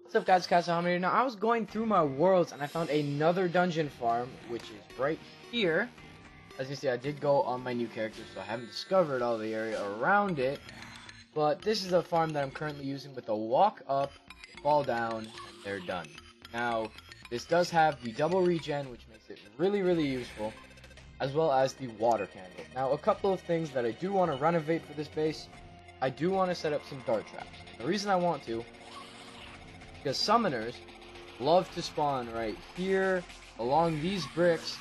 What's up guys, Castle here. Now I was going through my worlds and I found another dungeon farm, which is right here. As you see, I did go on my new character, so I haven't discovered all the area around it. But this is a farm that I'm currently using with a walk up, fall down, and they're done. Now, this does have the double regen, which makes it really useful, as well as the water candle. Now, a couple of things that I do want to renovate for this base. I do want to set up some dart traps. The reason I want to, because summoners love to spawn right here, along these bricks.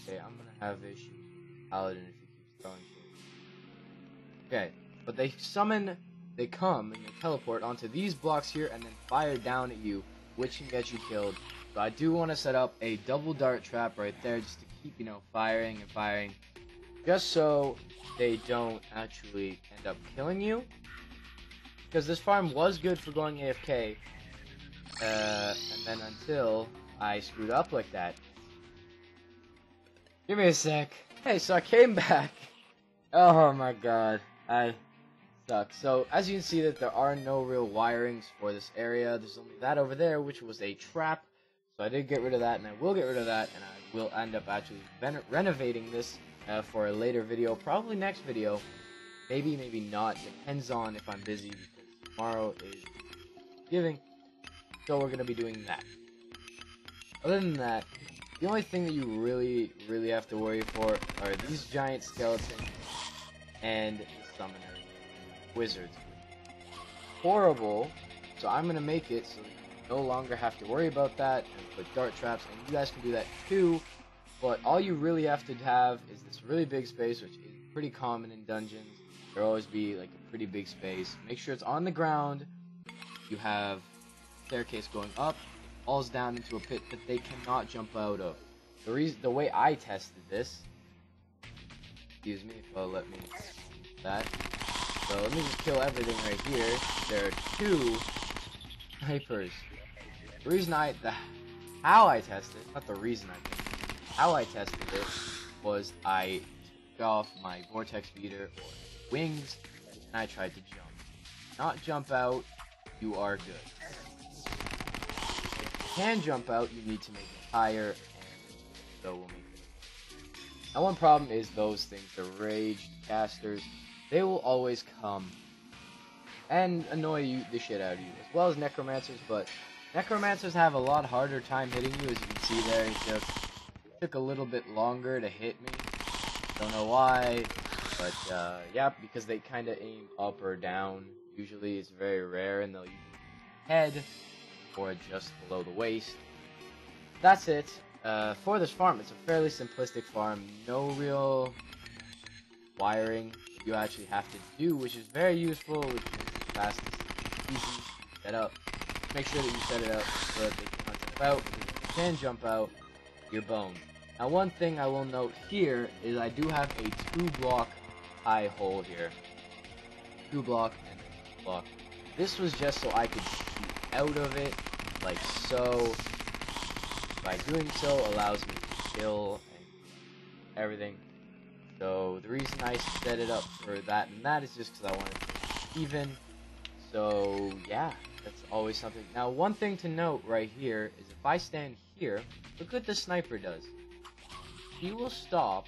Okay, I'm gonna have issues with Paladin if he keeps throwing shit. Okay, but they come and they teleport onto these blocks here and then fire down at you, which can get you killed. So I do want to set up a double dart trap right there just to keep, firing and firing, just so they don't actually end up killing you. Because this farm was good for going AFK, and then until I screwed up like that. Give me a sec. Hey, so I came back. Oh my god, I suck. So as you can see that there are no real wirings for this area. There's only that over there, which was a trap. So I did get rid of that, and I will get rid of that, and I will end up actually renovating this for a later video, probably next video. Maybe not. Depends on if I'm busy, because tomorrow is Thanksgiving. So we're going to be doing that. Other than that, the only thing that you really have to worry for are these giant skeletons and the summoners. Wizards. Horrible. So I'm going to make it so that you no longer have to worry about that and put dart traps, and you guys can do that too. But all you really have to have is this really big space, which is pretty common in dungeons. There'll always be like a pretty big space. Make sure it's on the ground. You have staircase going up, it falls down into a pit that they cannot jump out of. The way I tested this, excuse me if they'll let me do that. So let me just kill everything right here. There are two snipers. The reason how I tested, not the reason I tested, how I tested it was I took off my vortex beater or wings and I tried to jump. Not jump out, you are good. If you can jump out, you need to make it higher, and so we'll make it. Now one problem is those things, the raged casters, they will always come and annoy the shit out of you, as well as necromancers, but necromancers have a lot harder time hitting you. As you can see there, it took a little bit longer to hit me. Don't know why, but yeah, because they kind of aim up or down. Usually it's very rare, and they'll use head or just below the waist. That's it. For this farm, it's a fairly simplistic farm. No real wiring you actually have to do, which is very useful, which makes it fast and easy to set up. Make sure that you set it up so that they cannot jump out, because if you can jump out, you're boned. Now one thing I will note here is I do have a 2-block high hole here. 2-block and 2-block. This was just so I could shoot out of it, like so. By doing so, allows me to kill and everything. So the reason I set it up for that and that is just because I want it to be even. So yeah, that's always something. Now one thing to note right here is if I stand here, look what the sniper does. He will stop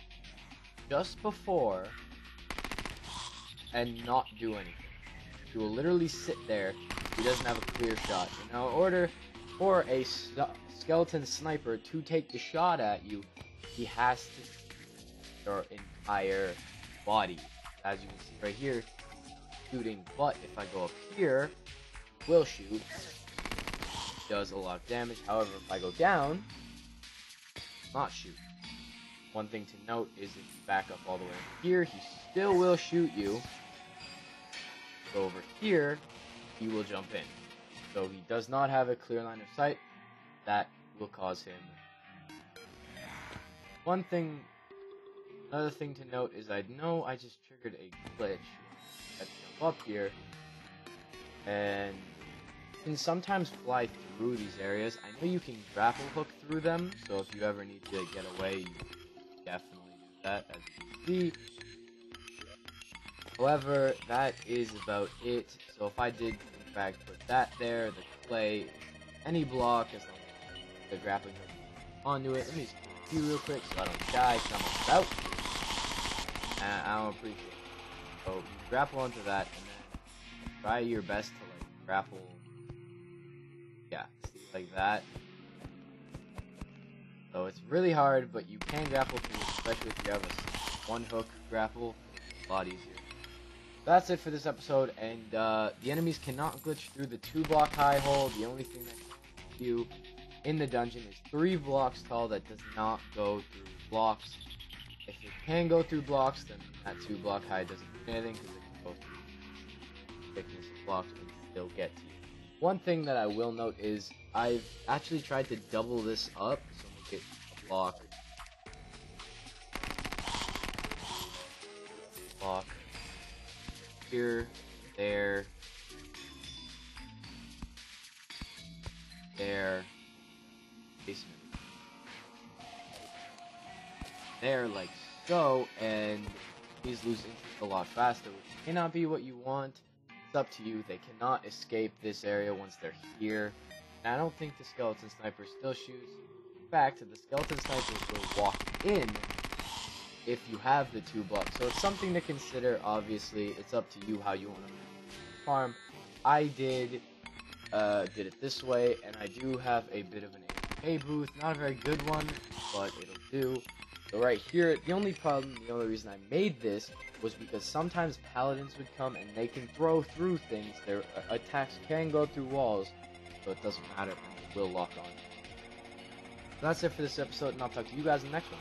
just before and not do anything. He will literally sit there. He doesn't have a clear shot. Now in order for a skeleton sniper to take the shot at you, he has to your entire body. As you can see right here, shooting. But if I go up here, will shoot. Does a lot of damage. However, if I go down, not shoot. One thing to note is if you back up all the way here, he still will shoot you. Go over here, he will jump in. So he does not have a clear line of sight. That will cause him. Another thing to note is I know I just triggered a glitch. I had to jump up here, and you can sometimes fly through these areas. I know you can grapple hook through them, so if you ever need to get away, you definitely do that, as you can see. However, that is about it. So if I did in fact put that there, the play any block as long as the grappling hook onto it. Let me just do real quick so I don't die, because I'm almost out. And I don't appreciate it. So you grapple onto that, and then try your best to like grapple. Yeah, like that. So it's really hard, but you can grapple through, especially if you have a one hook grapple. It's a lot easier. That's it for this episode, and the enemies cannot glitch through the 2-block high hole. The only thing that can you in the dungeon is 3 blocks tall that does not go through blocks. If it can go through blocks, then that 2-block high doesn't do anything, because it can go through thickness of blocks and still get to you. One thing that I will note is I've actually tried to double this up, so make it a block. Block. Here, there, basement, there, like so, and these lose interest a lot faster, which may not be what you want. It's up to you. They cannot escape this area once they're here, and I don't think the skeleton sniper still shoots. In fact, the skeleton snipers will walk in if you have the 2 blocks. So it's something to consider. Obviously, it's up to you how you want to farm. I did it this way, and I do have a bit of an AK booth. Not a very good one, but it'll do. So right here, the only reason I made this was because sometimes paladins would come and they can throw through things. Their attacks can go through walls, so it doesn't matter, and they will lock on. So that's it for this episode, and I'll talk to you guys in the next one.